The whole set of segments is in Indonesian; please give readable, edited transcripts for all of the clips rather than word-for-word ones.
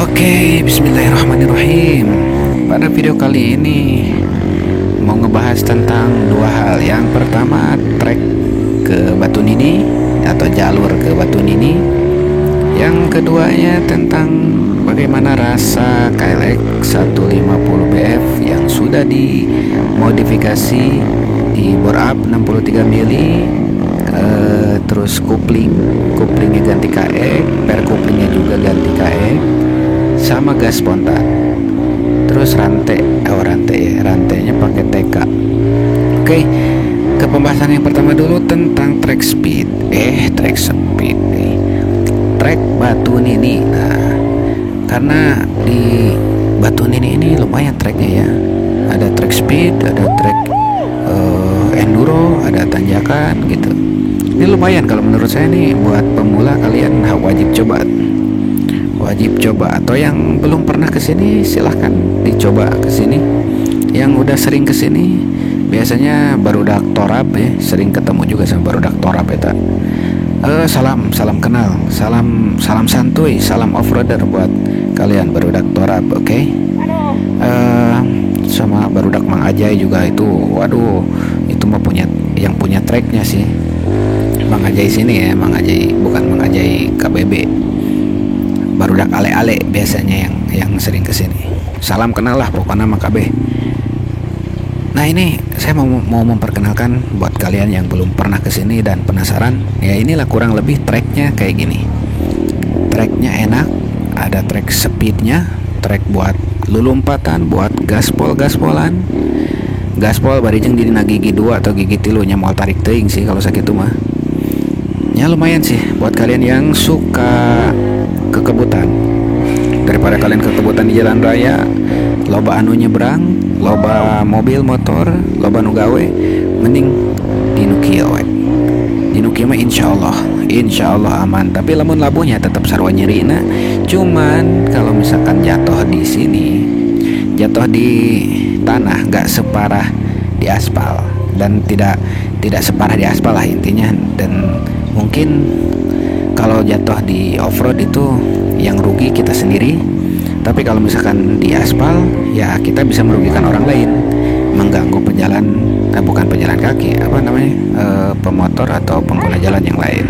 Oke, bismillahirrahmanirrahim. Pada video kali ini mau ngebahas tentang dua hal. Yang pertama, trek ke Batu Nini atau jalur ke Batu Nini. Yang keduanya tentang bagaimana rasa KLX 150 BF yang sudah dimodifikasi di bore up 63 mili. Terus kuplingnya ganti KE, per kuplingnya juga ganti KE, sama gas spontan. Terus rantainya pakai TK. Oke, ke pembahasan yang pertama dulu tentang track speed nih. Trek Batu Nini. Nah, karena di Batu Nini ini lumayan treknya ya. Ada track speed, ada track enduro, ada tanjakan gitu. Ini lumayan kalau menurut saya nih, buat pemula kalian wajib coba, atau yang belum pernah kesini silahkan dicoba kesini. Yang udah sering kesini biasanya barudak Torab ya, sering ketemu juga sama barudak Torab ya. Salam kenal, salam santuy, salam offroader buat kalian barudak Torab, oke? Sama barudak Mang Ajay juga itu, waduh, itu mah punya tracknya sih. Mang Ajay sini ya, Mang Ajay, bukan Mang Ajay KBB. Barudak ale-ale biasanya yang sering kesini. Salam kenal lah pokoknya sama KB. Nah, ini saya mau memperkenalkan buat kalian yang belum pernah kesini dan penasaran. Ya, inilah kurang lebih treknya kayak gini. Treknya enak, ada trek speednya, trek buat lulumpatan, buat gaspolan. Gaspol barijeng dina gigi 2 atau gigi 3 nya mau tarik teuing sih kalau sakitu mah. Ya lumayan sih buat kalian yang suka kekebutan. Daripada kalian kekebutan di jalan raya, loba anu nyebrang, loba mobil motor, loba nu gawe, mending di nu kieu we. Di nu kieu mah insyaallah aman, tapi lamun labuhnya tetap sarua nyerina. Cuman kalau misalkan jatuh di sini, jatuh di tanah gak separah di aspal, dan tidak separah di aspal lah intinya. Dan mungkin kalau jatuh di off-road itu yang rugi kita sendiri, tapi kalau misalkan di aspal ya kita bisa merugikan orang lain, mengganggu bukan pejalan kaki, pemotor atau pengguna jalan yang lain.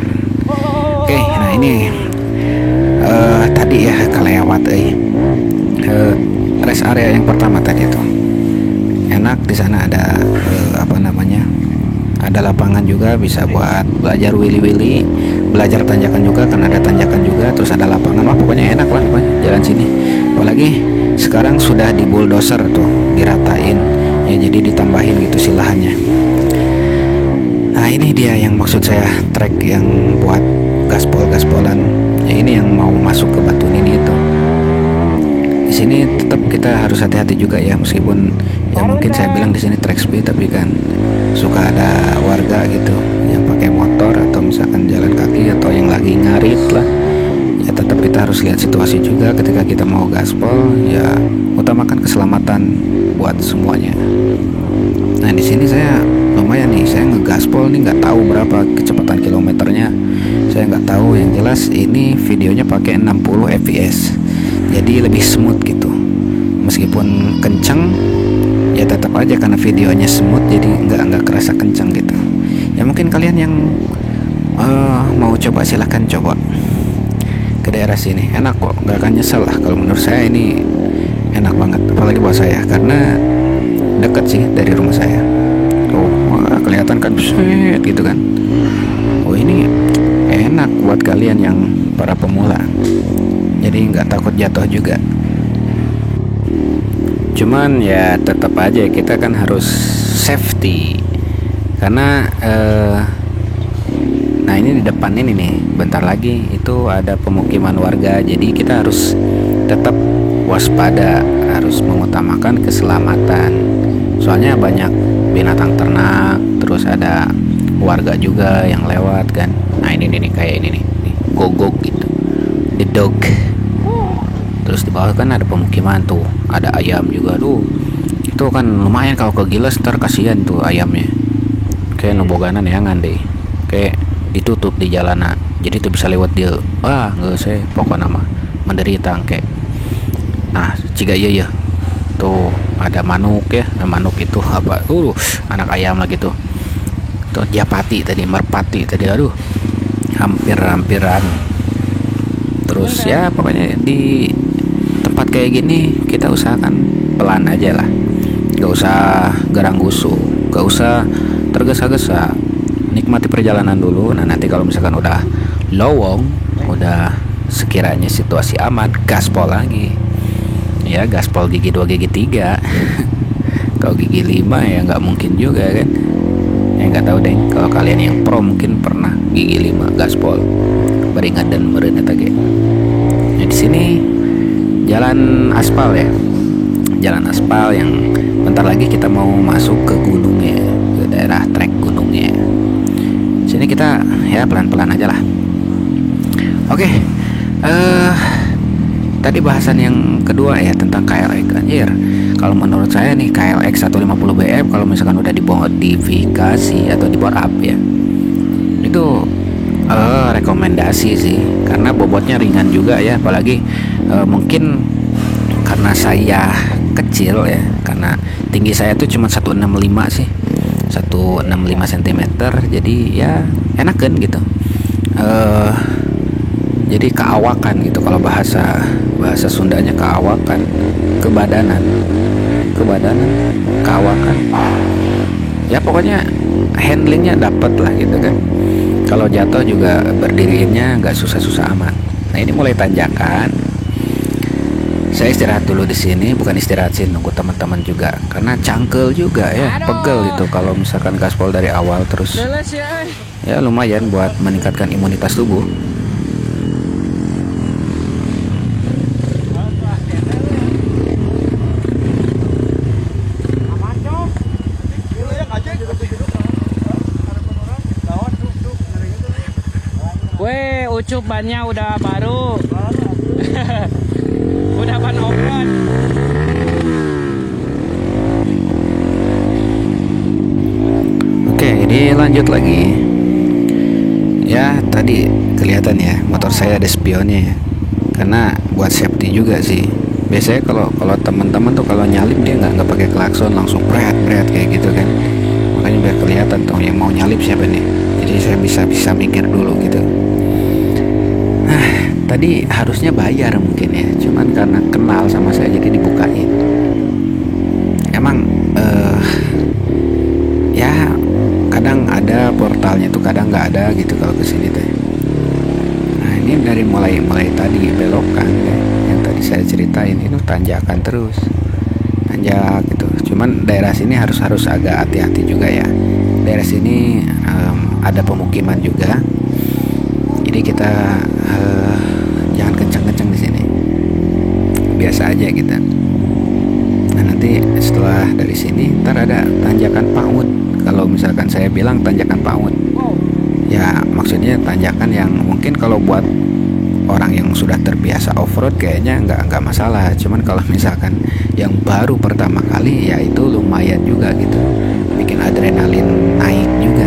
Oke, nah ini tadi ya kelewat rest area yang pertama tadi itu enak. Di sana ada ada lapangan juga, bisa buat belajar wili-wili, belajar tanjakan juga, kan ada tanjakan juga, terus ada lapangan. Pokoknya enak lah jalan sini. Apalagi sekarang sudah di bulldozer tuh, diratain ya, jadi ditambahin gitu silahannya. Nah, ini dia yang maksud saya, trek yang buat gaspolan ya, ini yang mau masuk ke Batu Nini itu. Di sini tetap kita harus hati-hati juga ya, meskipun ya mungkin saya bilang di sini track speed, tapi kan suka ada warga gitu yang pakai motor atau misalkan jalan kaki atau yang lagi ngarit lah. Ya tetap kita harus lihat situasi juga ketika kita mau gaspol, ya utamakan keselamatan buat semuanya. Nah, di sini saya lumayan nih, saya ngegaspol nih, nggak tahu berapa kecepatan kilometernya, saya nggak tahu. Yang jelas ini videonya pakai 60 fps, jadi lebih smooth gitu. Meskipun kenceng ya tetap aja karena videonya smooth, jadi nggak kerasa kenceng gitu. Ya mungkin kalian yang mau coba silahkan coba ke daerah sini, enak kok, nggak akan nyesel lah. Kalau menurut saya ini enak banget, apalagi buat saya karena deket sih dari rumah saya. Wah, kelihatan kan buset gitu kan. Ini enak buat kalian yang para pemula, jadi nggak takut jatuh juga. Cuman ya tetap aja kita kan harus safety, karena nah ini di depan ini nih, bentar lagi itu ada pemukiman warga, jadi kita harus tetap waspada, harus mengutamakan keselamatan. Soalnya banyak binatang ternak, terus ada warga juga yang lewat kan. Nah ini nih kayak ini nih gogok gitu, the dog. Terus di bawah kan ada pemukiman tuh, ada ayam juga tuh. Itu kan lumayan kalau kegilas, ntar kasihan tuh ayamnya. Kayak nuboganan ya deh, kayak ditutup di jalanan, jadi tuh bisa lewat dia. Nggak usah pokoknya mah menderita kayak. Nah jika iya ya tuh ada manuk ya. Nah, manuk itu apa anak ayam lagi tuh japati tadi, merpati tadi, aduh hampir-hampiran. Terus ya pokoknya di tempat kayak gini kita usahakan pelan aja lah, gak usah garang gusu, gak usah tergesa-gesa, nikmati perjalanan dulu. Nah nanti kalau misalkan udah lowong, udah sekiranya situasi aman, gaspol lagi ya, gaspol gigi 2 gigi 3. Kalau gigi 5 ya nggak mungkin juga kan ya, nggak tahu deh kalau kalian yang pro mungkin pernah gigi 5 gaspol beringat dan merenat lagi. Nah di sini jalan aspal ya, jalan aspal yang bentar lagi kita mau masuk ke gunungnya, ke daerah trek gunungnya. Sini kita ya pelan-pelan aja lah. Oke, tadi bahasan yang kedua ya tentang KLX. Anjir, kalau menurut saya nih KLX 150BF kalau misalkan udah dimodifikasi atau di bore up ya, itu rekomendasi sih, karena bobotnya ringan juga ya. Apalagi mungkin karena saya kecil ya, karena tinggi saya tuh cuma 165 sih, 165 cm, jadi ya enakan gitu. Jadi keawakan gitu, kalau bahasa Sundanya keawakan, kebadanan, keawakan. Ya pokoknya handlingnya dapet lah gitu kan. Kalau jatuh juga berdiriinnya nggak susah-susah amat. Nah ini mulai tanjakan. Saya istirahat dulu di sini, bukan istirahat sih, nunggu teman-teman juga, karena cangkel juga ya, pegel gitu kalau misalkan gaspol dari awal terus. Ya lumayan buat meningkatkan imunitas tubuh. Weh, ucup bannya udah baru. Udah ban open. Oke, ini lanjut lagi. Ya, tadi kelihatan ya motor saya ada spionnya ya. Karena buat safety juga sih. Biasanya kalau teman-teman tuh kalau nyalip dia nggak pakai klakson, langsung berat kayak gitu kan. Makanya biar kelihatan tuh yang mau nyalip siapa nih. Jadi saya bisa mikir dulu gitu. Tadi harusnya bayar mungkin ya, cuman karena kenal sama saya jadi dibukain. Emang ya kadang ada portalnya tuh, kadang nggak ada gitu kalau kesini tuh. Nah ini dari mulai tadi belokan ya, yang tadi saya ceritain itu tanjakan terus, tanjak gitu. Cuman daerah sini harus agak hati-hati juga ya. Daerah sini ada pemukiman juga, jadi kita jangan kencang-kencang di sini, biasa aja kita. Nah nanti setelah dari sini ntar ada tanjakan PAUD. Kalau misalkan saya bilang tanjakan PAUD ya maksudnya tanjakan yang mungkin kalau buat orang yang sudah terbiasa off-road kayaknya nggak masalah. Cuman kalau misalkan yang baru pertama kali ya itu lumayan juga gitu, bikin adrenalin naik juga.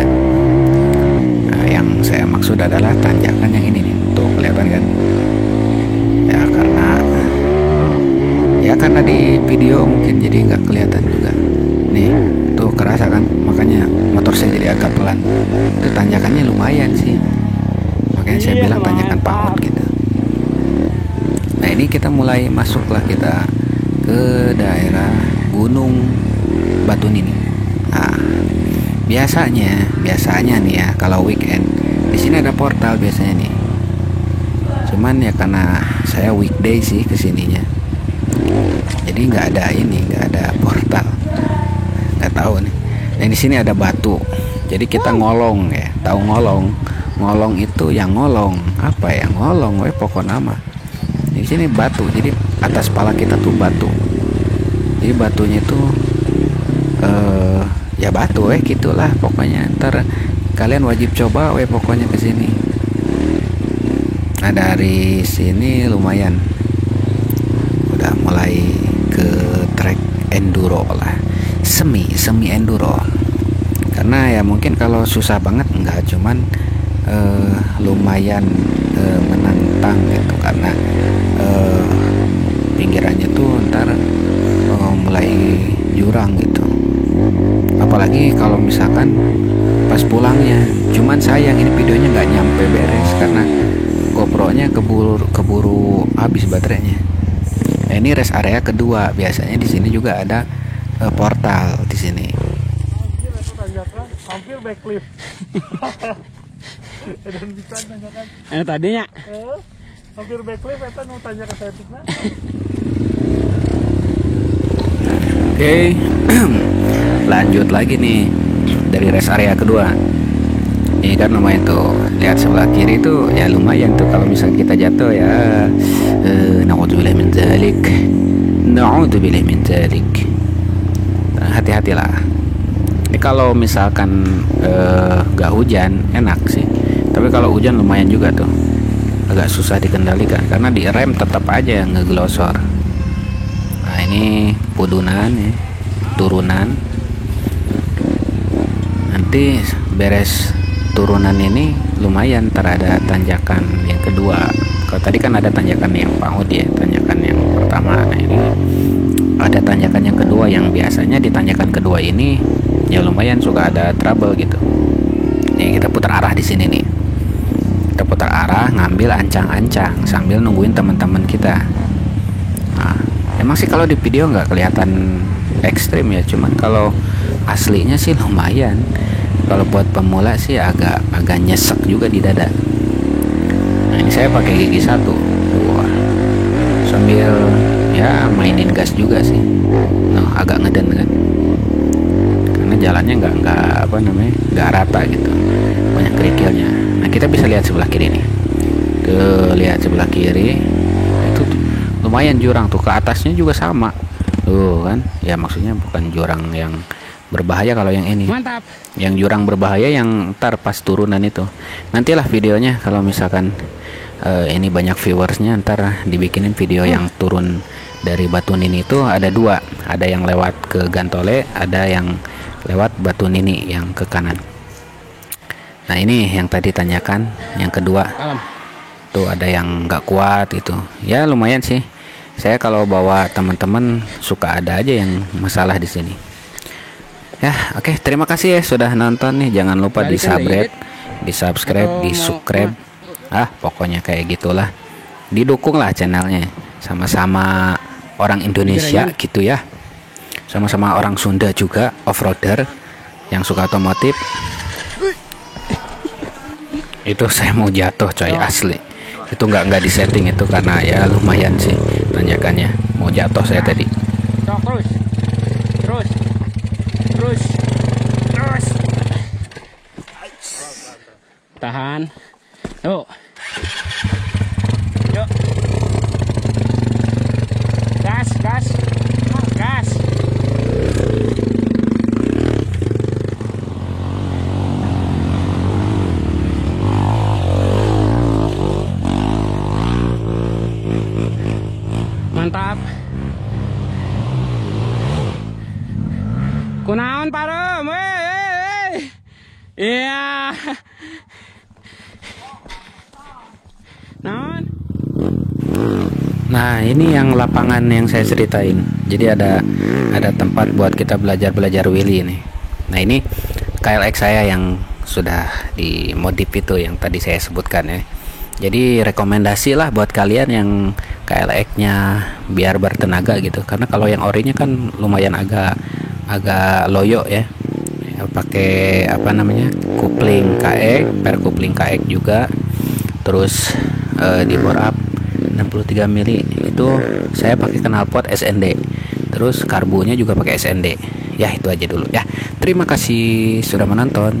Nah yang saya maksud adalah tanjakan yang ini nih, tuh kelihatan kan ya, karena di video mungkin jadi nggak kelihatan juga nih, tuh kerasa kan, makanya motor saya jadi agak pelan. Itu tanjakannya lumayan sih, makanya saya bilang tanjakan PAUD gitu. Nah ini kita mulai masuklah kita ke daerah Gunung Batu Nini. Nah biasanya nih ya kalau weekend di sini ada portal biasanya nih. Cuman ya karena saya weekday sih kesininya, jadi nggak ada portal, nggak tahu nih. Dan di sini ada batu, jadi kita ngolong ya, tahu ngolong itu yang ngolong apa ya, ngolong pokok nama. Di sini batu, jadi atas kepala kita tuh batu, jadi batunya tuh ya batu gitulah pokoknya. Ntar kalian wajib coba pokoknya kesini. Nah dari sini lumayan udah mulai ke trek enduro lah, semi enduro. Karena ya mungkin kalau susah banget enggak, cuman lumayan menantang gitu, karena pinggirannya tuh misalkan pas pulangnya. Cuman sayang ini videonya nggak nyampe beres karena GoPro-nya keburu habis baterainya. Ini rest area kedua. Biasanya di sini juga ada portal di sini. Hampir backflip. Dan bisa nanyakan. Tadinya. Hampir backflip, eta mau tanya ke settingnya. Oke, lanjut lagi nih dari rest area kedua. Ini kan lumayan tuh, lihat sebelah kiri tuh ya lumayan tuh kalau misalnya kita jatuh ya. Na'udzubillah min dzalik. Na'udzubillah min dzalik. Hati-hatilah. Ini kalau misalkan gak hujan enak sih, tapi kalau hujan lumayan juga tuh, agak susah dikendalikan karena di rem tetap aja ngeglosor. Nah ini pudunan ya, turunan. Nanti beres turunan ini lumayan terada tanjakan yang kedua. Kalau tadi kan ada tanjakan yang PAUD ya, tanjakan yang pertama. Nah ini ada tanjakan yang kedua yang biasanya di tanjakan kedua ini ya lumayan suka ada trouble gitu. Nih kita putar arah di sini nih. Kita putar arah, ngambil ancang-ancang sambil nungguin teman-teman kita. Nah, emang sih kalau di video nggak kelihatan ekstrim ya, cuman kalau aslinya sih lumayan. Kalau buat pemula sih agak nyesek juga di dada. Nah ini saya pakai gigi 1. Wah, sambil ya mainin gas juga sih. Nah agak ngeden kan, karena jalannya nggak rata gitu, banyak kerikilnya. Nah kita bisa lihat sebelah kiri nih. Lihat sebelah kiri itu tuh, lumayan jurang tuh, ke atasnya juga sama tuh kan. Ya maksudnya bukan jurang yang berbahaya kalau yang ini. Mantap. Yang jurang berbahaya yang ntar pas turunan itu. Nantilah videonya kalau misalkan ini banyak viewersnya, ntar dibikinin video yang turun dari Batu Nini itu ada 2. Ada yang lewat ke Gantole, ada yang lewat Batu Nini yang ke kanan. Nah ini yang tadi tanyakan, yang kedua. Tuh ada yang nggak kuat itu. Ya lumayan sih. Saya kalau bawa teman-teman suka ada aja yang masalah di sini. Ya, oke, terima kasih ya sudah nonton nih. Jangan lupa di subscribe, pokoknya kayak gitulah. Didukung lah channelnya. Sama-sama orang Indonesia gitu ya. Sama-sama orang Sunda juga, off-roader yang suka otomotif. Itu saya mau jatuh coy, asli. Itu nggak disetting itu karena ya lumayan sih tanjakannya. Mau jatuh saya tadi. Terus. Tahan. Yuk. Gas. Mantap. Kunaon parem, iya. Naon? Nah ini yang lapangan yang saya ceritain. Jadi ada tempat buat kita belajar wheelie nih. Nah ini KLX saya yang sudah dimodif itu yang tadi saya sebutkan ya. Jadi rekomendasi lah buat kalian yang KLX-nya biar bertenaga gitu. Karena kalau yang orinya kan lumayan agak loyo ya. Pakai kopling KX, per kopling KX juga. Terus di bore up 63 mili itu saya pakai knalpot SND. Terus karbunya juga pakai SND. Ya itu aja dulu ya. Terima kasih sudah menonton.